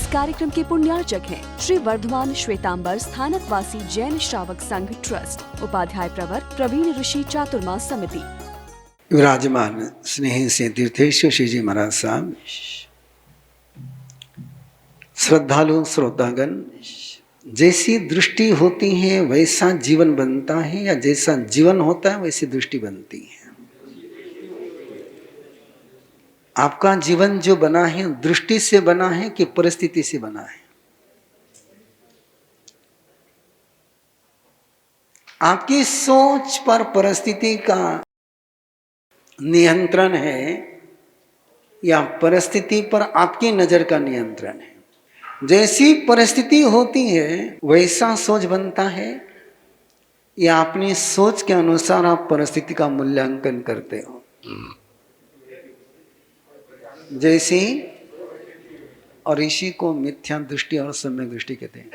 कार्यक्रम के पुण्यार्चक हैं श्री वर्धमान श्वेतांबर स्थानक वासी जैन श्रावक संघ ट्रस्ट, उपाध्याय प्रवर प्रवीण ऋषि चातुर्मास समिति। विराजमान स्नेही से तीर्थेश्वर श्री जी महाराज साहब, श्रद्धालु श्रोतागण, जैसी दृष्टि होती है वैसा जीवन बनता है, या जैसा जीवन होता है वैसी दृष्टि बनती है। आपका जीवन जो बना है दृष्टि से बना है कि परिस्थिति से बना है? आपकी सोच पर परिस्थिति का नियंत्रण है या परिस्थिति पर आपकी नजर का नियंत्रण है? जैसी परिस्थिति होती है वैसा सोच बनता है, या अपनी सोच के अनुसार आप परिस्थिति का मूल्यांकन करते हो? जैसी और ऋषि को मिथ्या दृष्टि और सम्यक दृष्टि कहते हैं,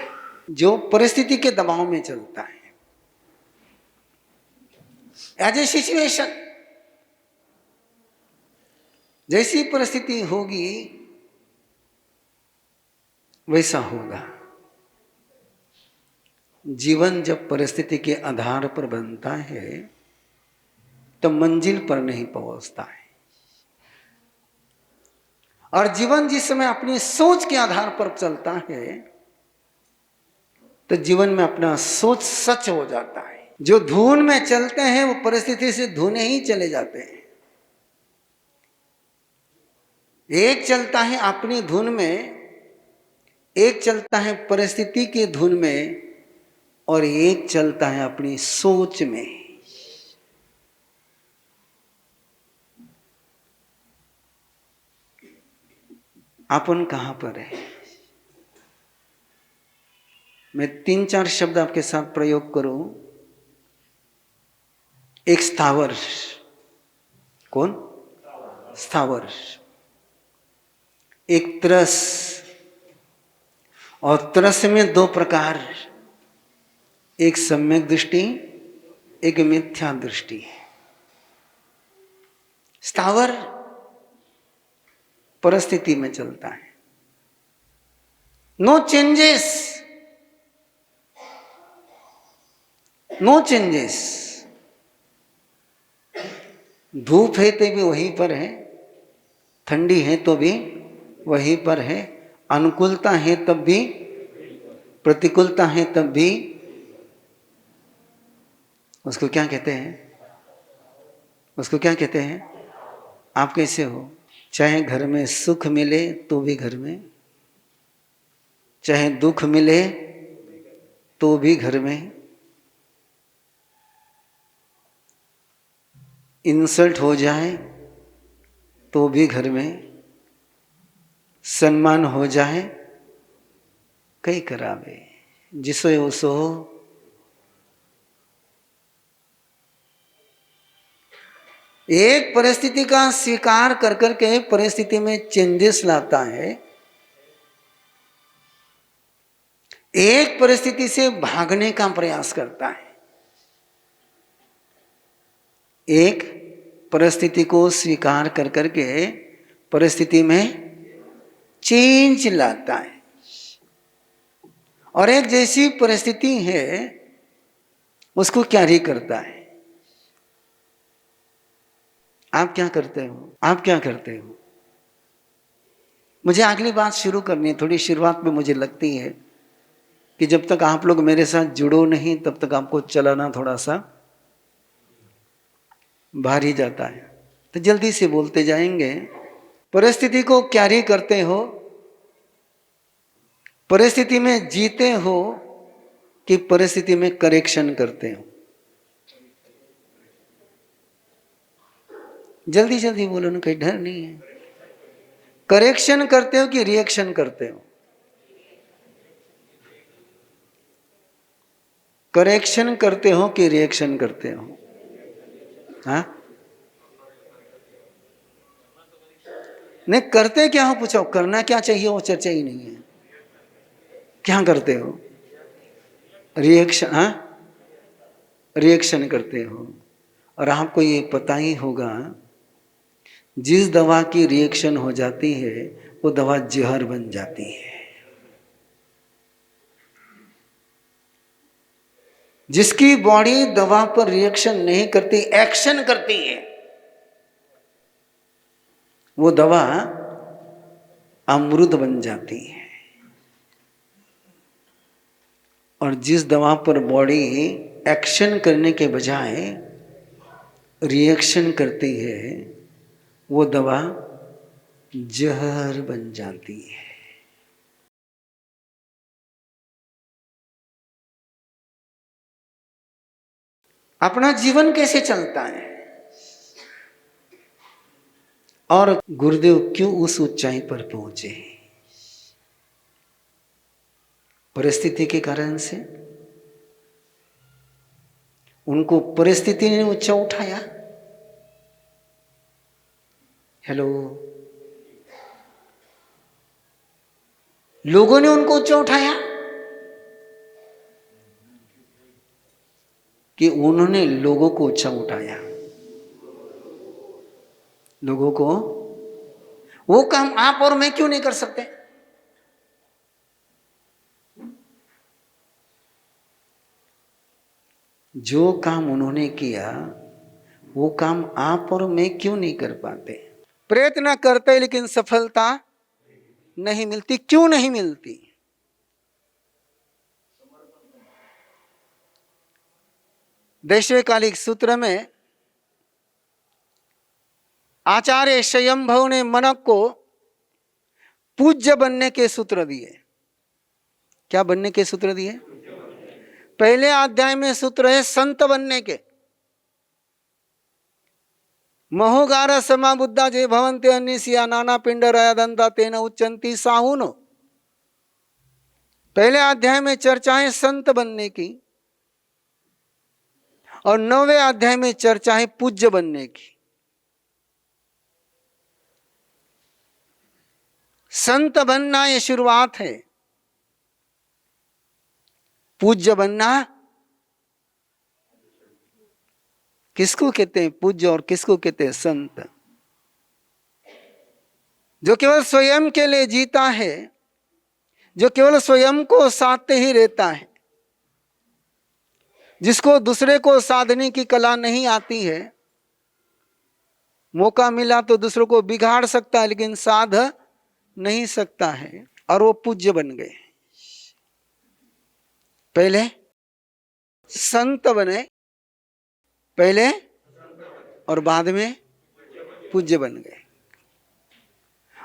जो परिस्थिति के दबाव में चलता है। एज ए सिचुएशन, जैसी परिस्थिति होगी वैसा होगा। जीवन जब परिस्थिति के आधार पर बनता है तो मंजिल पर नहीं पहुंचता है, और जीवन जिस समय अपनी सोच के आधार पर चलता है तो जीवन में अपना सोच सच हो जाता है। जो धुन में चलते हैं वो परिस्थिति से धुने ही चले जाते हैं। एक चलता है अपनी धुन में, एक चलता है परिस्थिति की धुन में, और एक चलता है अपनी सोच में। अपन कहां पर है? मैं 3-4 शब्द आपके साथ प्रयोग करूं। एक स्थावर। कौन? स्थावर। एक त्रस, और त्रस में 2 प्रकार, एक सम्यक दृष्टि, एक मिथ्या दृष्टि। स्थावर परिस्थिति में चलता है, नो चेंजेस, नो चेंजेस। धूप है तो भी वहीं पर है, ठंडी है तो भी वहीं पर है, अनुकूलता है तब भी, प्रतिकूलता है तब भी। उसको क्या कहते हैं? उसको क्या कहते हैं? आप कैसे हो? चाहे घर में सुख मिले तो भी घर में, चाहे दुख मिले तो भी घर में, इंसल्ट हो जाए तो भी घर में, सम्मान हो जाए कई करावे, जिसो उसो। एक परिस्थिति का स्वीकार कर करके परिस्थिति में चेंजेस लाता है, एक परिस्थिति से भागने का प्रयास करता है। एक परिस्थिति को स्वीकार कर करके परिस्थिति में चेंज लाता है, और एक जैसी परिस्थिति है उसको कैरी करता है। आप क्या करते हो? आप क्या करते हो? मुझे अगली बात शुरू करनी है। थोड़ी शुरुआत में मुझे लगती है कि जब तक आप लोग मेरे साथ जुड़ो नहीं तब तक आपको चलाना थोड़ा सा भारी जाता है, तो जल्दी से बोलते जाएंगे। परिस्थिति को कैरी करते हो, परिस्थिति में जीते हो कि परिस्थिति में करेक्शन करते हो? जल्दी जल्दी बोलो ना, कोई डर नहीं है। करेक्शन करते हो कि रिएक्शन करते हो? करेक्शन करते हो कि रिएक्शन करते हो? हाँ, नहीं करते क्या हो? पूछो करना क्या चाहिए, वो चर्चा ही नहीं है। क्या करते हो? रिएक्शन। हाँ, रिएक्शन करते हो। और आपको ये पता ही होगा, जिस दवा की रिएक्शन हो जाती है वो दवा जहर बन जाती है। जिसकी बॉडी दवा पर रिएक्शन नहीं करती, एक्शन करती है, वो दवा अमृत बन जाती है। और जिस दवा पर बॉडी एक्शन करने के बजाय रिएक्शन करती है, वो दवा जहर बन जाती है। अपना जीवन कैसे चलता है और गुरुदेव क्यों उस ऊंचाई पर पहुंचे? परिस्थिति के कारण से। उनको परिस्थिति ने ऊंचा उठाया। हेलो, लोगों ने उनको ऊंचा उठाया कि उन्होंने लोगों को ऊंचा उठाया? लोगों को। वो काम आप और मैं क्यों नहीं कर सकते? जो काम उन्होंने किया वो काम आप और मैं क्यों नहीं कर पाते? प्रयत्न करते लेकिन सफलता नहीं मिलती। क्यों नहीं मिलती? दैशिकालिक सूत्र में आचार्य स्वयंभव ने मनक को पूज्य बनने के सूत्र दिए। क्या बनने के सूत्र दिए? पहले अध्याय में सूत्र है संत बनने के। महोगार समा बुद्धा जे भवन्ते अन्निसिया नाना पिंड रयादंता तेन उच्चंती साहुनो। पहले अध्याय में चर्चा है संत बनने की और 9वें अध्याय में चर्चा है पूज्य बनने की। संत बनना ये शुरुआत है, पूज्य बनना किसको कहते हैं? पूज्य। और किसको कहते हैं? संत। जो केवल स्वयं के लिए जीता है, जो केवल स्वयं को साधते ही रहता है, जिसको दूसरे को साधने की कला नहीं आती है, मौका मिला तो दूसरों को बिगाड़ सकता है लेकिन साध नहीं सकता है, और वो पूज्य बन गए। पहले संत बने, पहले और बाद में पूज्य बन गए।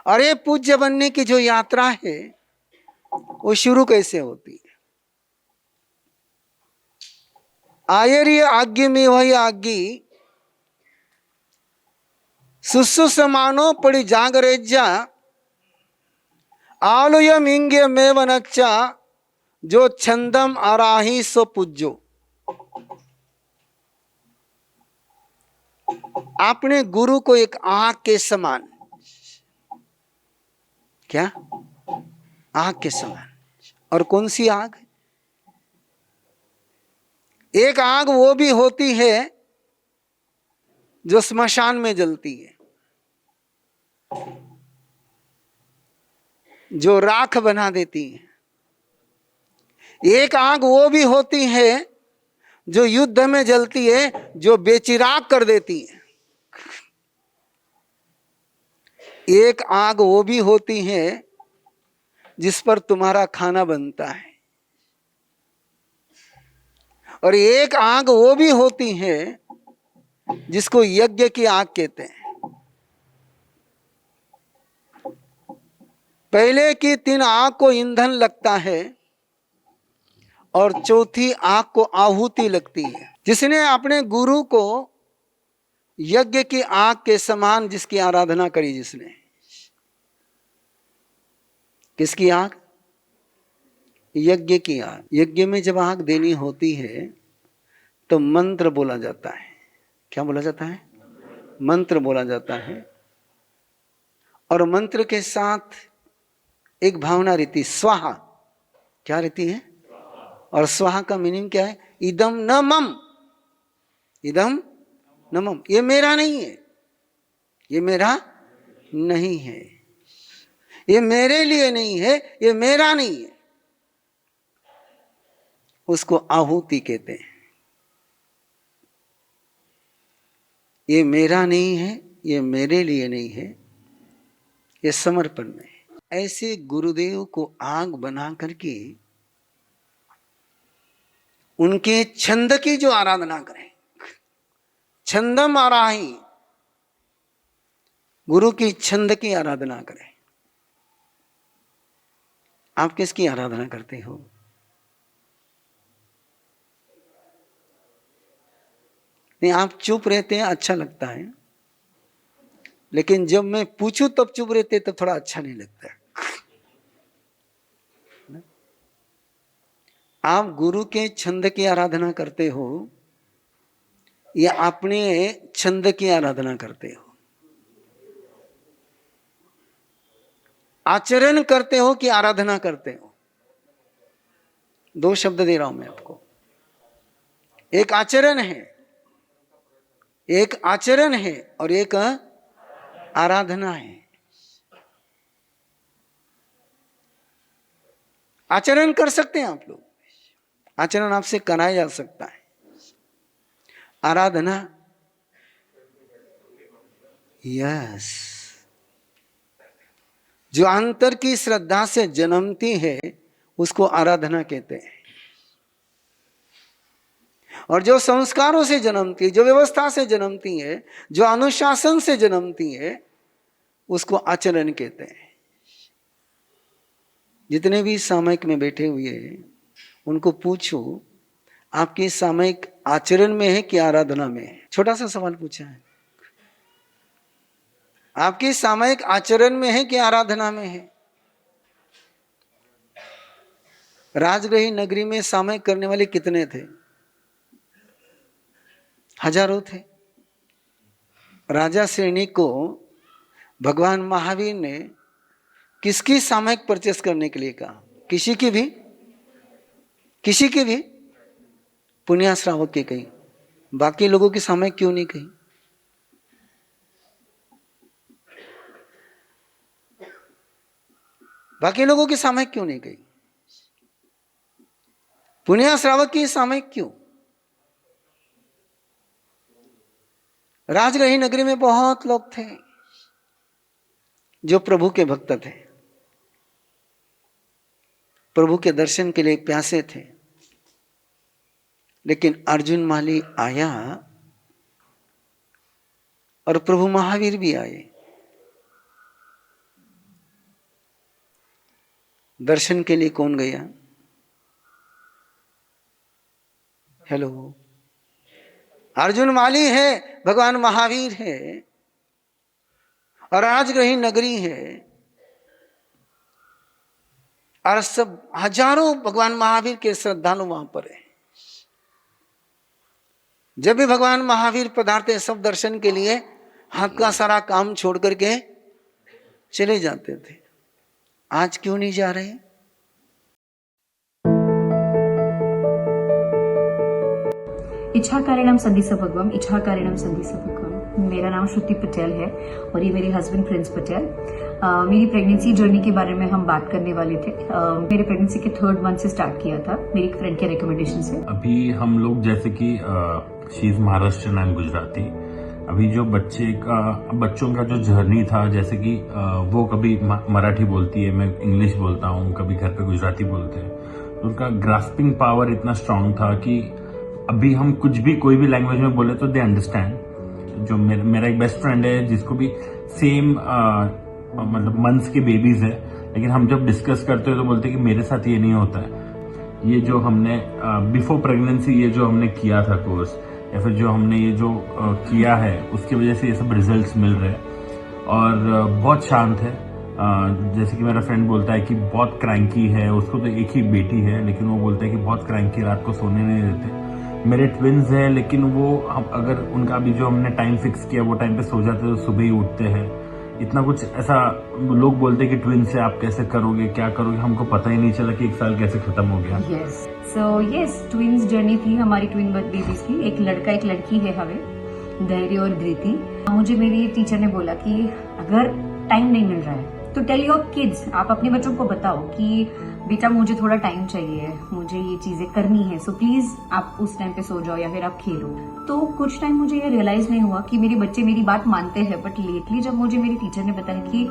और ये पूज्य बनने की जो यात्रा है वो शुरू कैसे होती है? आयर्य आज्ञ में वही आज्ञी सुसुसमानो पड़ी जागरेज्जा आलुय मिंगे में वनच्चा जो छंदम आराही सो पूज्यो। आपने गुरु को एक आग के समान, क्या? आग के समान। और कौन सी आग? एक आग वो भी होती है जो स्मशान में जलती है, जो राख बना देती है। एक आग वो भी होती है जो युद्ध में जलती है, जो बेचिराग कर देती है। एक आग वो भी होती है जिस पर तुम्हारा खाना बनता है, और एक आग वो भी होती है जिसको यज्ञ की आग कहते हैं। पहले की 3 आग को ईंधन लगता है और चौथी आग को आहुति लगती है। जिसने अपने गुरु को यज्ञ की आग के समान जिसकी आराधना करी, जिसने, किसकी आग? यज्ञ की आग। यज्ञ में जब आग देनी होती है तो मंत्र बोला जाता है। क्या बोला जाता है? मंत्र बोला जाता है। और मंत्र के साथ एक भावना रहती, स्वाहा। क्या रहती है? और स्वाहा का मीनिंग क्या है? इदम न मम, इदम न मम। ये मेरा नहीं है, ये मेरा नहीं है, ये मेरे लिए नहीं है, ये मेरा नहीं है। उसको आहुति कहते हैं। ये मेरा नहीं है, ये मेरे लिए नहीं है, ये समर्पण में है। ऐसे गुरुदेव को आग बना करके उनके छंद की जो आराधना करें, छंदम आराही, गुरु की छंद की आराधना करें। आप किसकी आराधना करते हो? नहीं, आप चुप रहते हैं, अच्छा लगता है, लेकिन जब मैं पूछूं तब चुप रहते तब थोड़ा अच्छा नहीं लगता। आप गुरु के छंद की आराधना करते हो या अपने छंद की आराधना करते हो? आचरण करते हो कि आराधना करते हो? दो शब्द दे रहा हूं मैं आपको। एक आचरण है, एक आचरण है और एक आराधना है। आचरण कर सकते हैं आप लोग, आचरण आपसे कराया जा सकता है। आराधना, यस, जो अंतर की श्रद्धा से जन्मती है उसको आराधना कहते हैं। और जो संस्कारों से जन्मती है, जो व्यवस्था से जन्मती है, जो अनुशासन से जन्मती है, उसको आचरण कहते हैं। जितने भी सामयिक में बैठे हुए हैं उनको पूछो, आपकी सामयिक आचरण में है कि आराधना में है? छोटा सा सवाल पूछा है। आपकी सामयिक आचरण में है कि आराधना में है? राजगृही नगरी में सामयिक करने वाले कितने थे? हजारों थे। राजा श्रेणी को भगवान महावीर ने किसकी सामयिक परचेस करने के लिए कहा? किसी की भी? किसी की भी? पुण्य श्रावक की कही, बाकी लोगों की सामयिक क्यों नहीं कही? बाकी लोगों की सामयिक क्यों नहीं कही? पुण्य श्रावक की सामयिक क्यों? राजगृही नगरी में बहुत लोग थे जो प्रभु के भक्त थे, प्रभु के दर्शन के लिए प्यासे थे, लेकिन अर्जुन माली आया और प्रभु महावीर भी आए। दर्शन के लिए कौन गया? हेलो, अर्जुन माली है, भगवान महावीर है और राजगृही नगरी है और सब हजारों भगवान महावीर के श्रद्धालु वहां पर है। जब भी भगवान महावीर पधारते सब दर्शन के लिए हाथ का सारा काम छोड़ करके चले जाते थे। आज क्यों नहीं जा रहे? इच्छाकारिणम संधिसा भगवम, इच्छाकारिणम संधिसा भगवम। मेरा नाम श्रुति पटेल है और ये मेरे हस्बैंड प्रिंस पटेल। मेरी प्रेगनेंसी जर्नी के बारे में हम बात करने वाले थे। मेरे प्रेगनेंसी के 3rd मंथ से स्टार्ट किया था मेरी एक फ्रेंड के रिकमेंडेशन से। अभी हम लोग जैसे कि she is Maharashtrian and Gujarati. अभी जो बच्चों का जो जर्नी था, जैसे कि वो कभी मराठी बोलती है, मैं इंग्लिश बोलता हूँ, कभी घर पे गुजराती बोलते हैं, तो उनका ग्रास्पिंग पावर इतना स्ट्रांग था कि अभी हम कुछ भी कोई भी लैंग्वेज में बोले तो दे अंडरस्टैंड। जो मेरा एक बेस्ट फ्रेंड है जिसको भी सेम मतलब मंथ्स के बेबीज है, लेकिन हम जब डिस्कस करते हैं तो बोलते हैं कि मेरे साथ ये नहीं होता है। ये जो हमने बिफोर प्रेगनेंसी ये जो हमने किया था कोर्स, या फिर जो हमने ये जो किया है, उसकी वजह से ये सब रिजल्ट्स मिल रहे हैं और बहुत शांत है। जैसे कि मेरा फ्रेंड बोलता है कि बहुत क्रैंकी है, उसको तो एक ही बेटी है, लेकिन वो बोलता है कि बहुत क्रैंकी, रात को सोने नहीं देते। मेरे ट्विन्स हैं, लेकिन वो हम अगर उनका अभी जो हमने टाइम फिक्स किया वो टाइम पे सो जाते हैं तो सुबह ही उठते हैं। इतना कुछ ऐसा लोग बोलते हैं कि ट्विन्स से आप कैसे करोगे, क्या करोगे, हमको पता ही नहीं चला कि 1 साल कैसे खत्म हो गया। यस, ट्विन्स जर्नी थी हमारी, ट्विन बेबीज की। एक लड़का एक लड़की है हमें, धैर्य और धृति। मुझे मेरी टीचर ने बोला कि अगर टाइम नहीं मिल रहा है तो टेल योर किड्स, आप अपने बच्चों को बताओ कि बेटा मुझे थोड़ा टाइम चाहिए, मुझे ये चीजें करनी है, सो प्लीज आप उस टाइम पे सो जाओ या फिर आप खेलो। तो कुछ टाइम मुझे ये रियलाइज नहीं हुआ कि मेरे बच्चे मेरी बात मानते हैं, बट लेटली जब मुझे मेरी टीचर ने बताया कि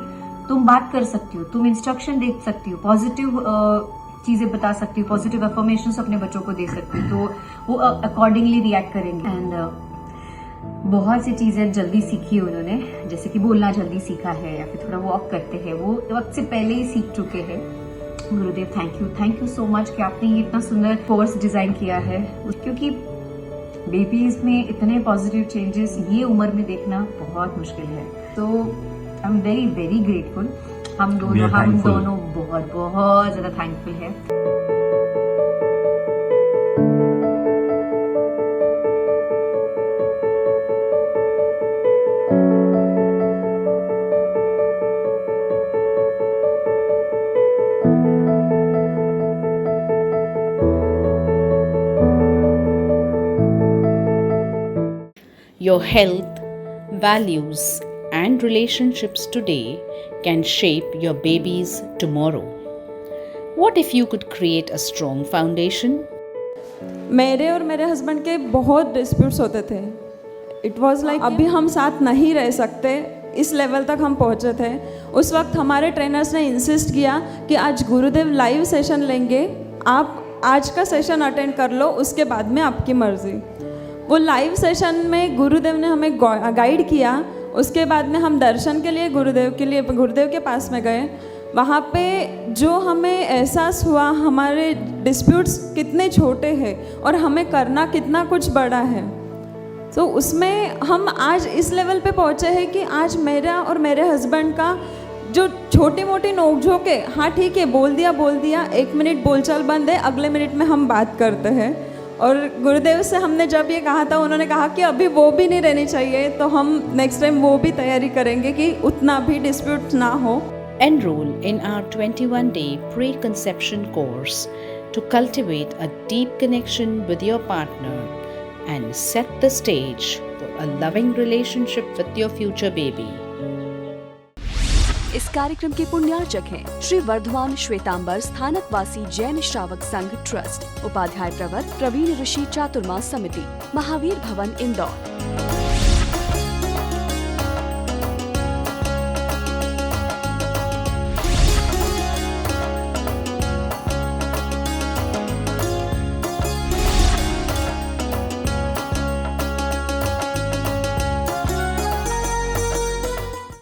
तुम बात कर सकती हो, तुम इंस्ट्रक्शन दे सकती हो, पॉजिटिव चीजें बता सकती हो, पॉजिटिव अफर्मेशन अपने बच्चों को दे सकती हो, तो वो अकॉर्डिंगली रिएक्ट करेंगे। एंड बहुत सी चीजें जल्दी सीखी उन्होंने, जैसे कि बोलना जल्दी सीखा है या फिर थोड़ा वॉक करते हैं, वो वक्त से पहले ही सीख चुके हैं। गुरुदेव थैंक यू सो मच कि आपने ये इतना सुंदर कोर्स डिजाइन किया है, क्योंकि बेबीज में इतने पॉजिटिव चेंजेस ये उम्र में देखना बहुत मुश्किल है। तो I am very very grateful. हम दोनों बहुत बहुत ज्यादा थैंकफुल है। Your health, values, and relationships today can shape your baby's tomorrow. What if you could create a strong foundation? मेरे और मेरे हस्बैंड के बहुत डिस्प्यूट्स होते थे। इट वॉज लाइक अभी हम साथ नहीं रह सकते, इस लेवल तक हम पहुँचे थे। उस वक्त हमारे ट्रेनर्स ने इंसिस्ट किया कि आज गुरुदेव लाइव सेशन लेंगे, आप आज का सेशन अटेंड कर लो, उसके बाद में आपकी मर्जी। वो लाइव सेशन में गुरुदेव ने हमें गाइड किया। उसके बाद में हम दर्शन के लिए गुरुदेव के पास में गए। वहाँ पे जो हमें एहसास हुआ हमारे डिस्प्यूट्स कितने छोटे हैं और हमें करना कितना कुछ बड़ा है, तो उसमें हम आज इस लेवल पे पहुँचे हैं कि आज मेरा और मेरे हस्बैंड का जो छोटी मोटी नोकझोंक है, हाँ ठीक है बोल दिया, 1 मिनट बोलचाल बंद है, अगले मिनट में हम बात करते हैं। और गुरुदेव से हमने जब ये कहा था, उन्होंने कहा कि अभी वो भी नहीं रहनी चाहिए, तो हम नेक्स्ट टाइम वो भी तैयारी करेंगे कि उतना भी डिस्प्यूट ना हो। Enroll in our 21-day preconception course to cultivate a deep connection with your partner and set the stage for a loving relationship with your future baby. इस कार्यक्रम के पुण्यार्चक हैं श्री वर्धमान श्वेतांबर स्थानकवासी जैन श्रावक संघ ट्रस्ट, उपाध्याय प्रवर प्रवीण ऋषि चातुर्मास समिति, महावीर भवन इंदौर।